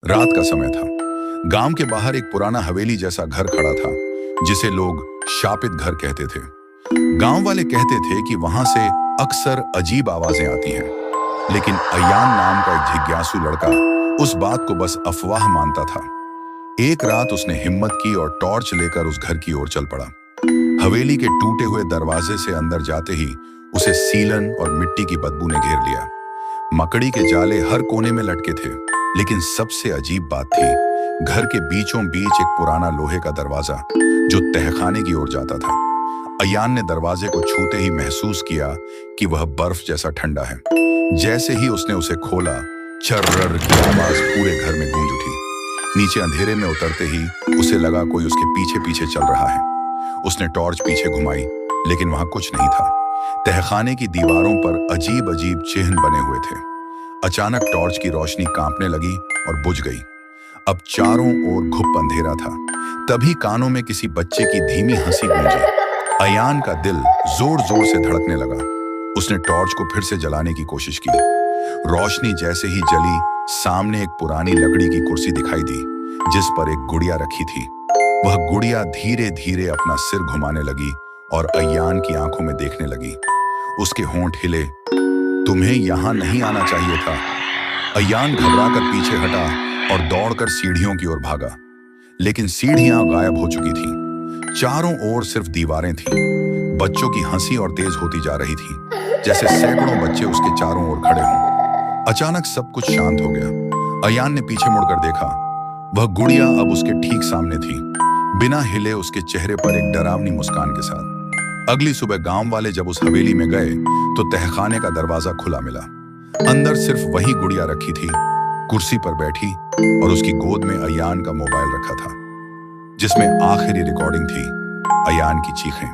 रात का समय था। गांव के बाहर एक पुराना हवेली जैसा घर खड़ा था, जिसे लोग शापित घर कहते थे। गांव वाले कहते थे कि वहां से अक्सर अजीब आवाजें आती हैं, लेकिन अयान नाम का एक जिज्ञासु लड़का उस बात को बस अफवाह मानता था। एक रात उसने हिम्मत की और टॉर्च लेकर उस घर की ओर चल पड़ा। हवेली के टूटे हुए दरवाजे से अंदर जाते ही उसे सीलन और मिट्टी की बदबू ने घेर लिया। मकड़ी के जाले हर कोने में लटके थे, लेकिन सबसे अजीब बात थी, घर के बीचों बीच एक पुराना लोहे का दरवाजा जो तहखाने की ओर जाता था। अयान ने दरवाजे को छूते ही महसूस किया कि वह बर्फ जैसा ठंडा है। जैसे ही उसने उसे खोला, चर्रर की आवाज पूरे घर में गूंज उठी। नीचे अंधेरे में उतरते ही उसे लगा कोई उसके पीछे पीछे चल रहा है। उसने टॉर्च पीछे घुमाई, लेकिन वहां कुछ नहीं था। तहखाने की दीवारों पर अजीब अजीब चिन्ह बने हुए थे। अचानक टॉर्च की रोशनी कांपने लगी और बुझ गई। अब चारों ओर घुप अंधेरा था। तभी कानों में किसी बच्चे की धीमी हंसी गूंजी। अयान का दिल जोर जोर से धड़कने लगा। उसने टॉर्च को फिर से जलाने की कोशिश की। रोशनी जैसे ही जली, सामने एक पुरानी लकड़ी की कुर्सी दिखाई दी, जिस पर एक गुड़िया रखी थी। वह गुड़िया धीरे धीरे अपना सिर घुमाने लगी और अयान की आंखों में देखने लगी। उसके होंठ हिले। तुम्हें यहां नहीं आना चाहिए था। अयान घबराकर पीछे हटा और दौड़कर सीढ़ियों की ओर भागा, लेकिन सीढ़ियां गायब हो चुकी थीं। चारों ओर सिर्फ दीवारें थीं। बच्चों की हंसी और तेज होती जा रही थी, जैसे सैकड़ों बच्चे उसके चारों ओर खड़े हों। अचानक सब कुछ शांत हो गया। अयान ने पीछे मुड़कर देखा। वह गुड़िया अब उसके ठीक सामने थी, बिना हिले, उसके चेहरे पर एक डरावनी मुस्कान के साथ। अगली सुबह गांव वाले जब उस हवेली में गए तो तहखाने का दरवाजा खुला मिला। अंदर सिर्फ वही गुड़िया रखी थी, कुर्सी पर बैठी, और उसकी गोद में अयान का मोबाइल रखा था, जिसमें आखिरी रिकॉर्डिंग थी, अयान की चीखें।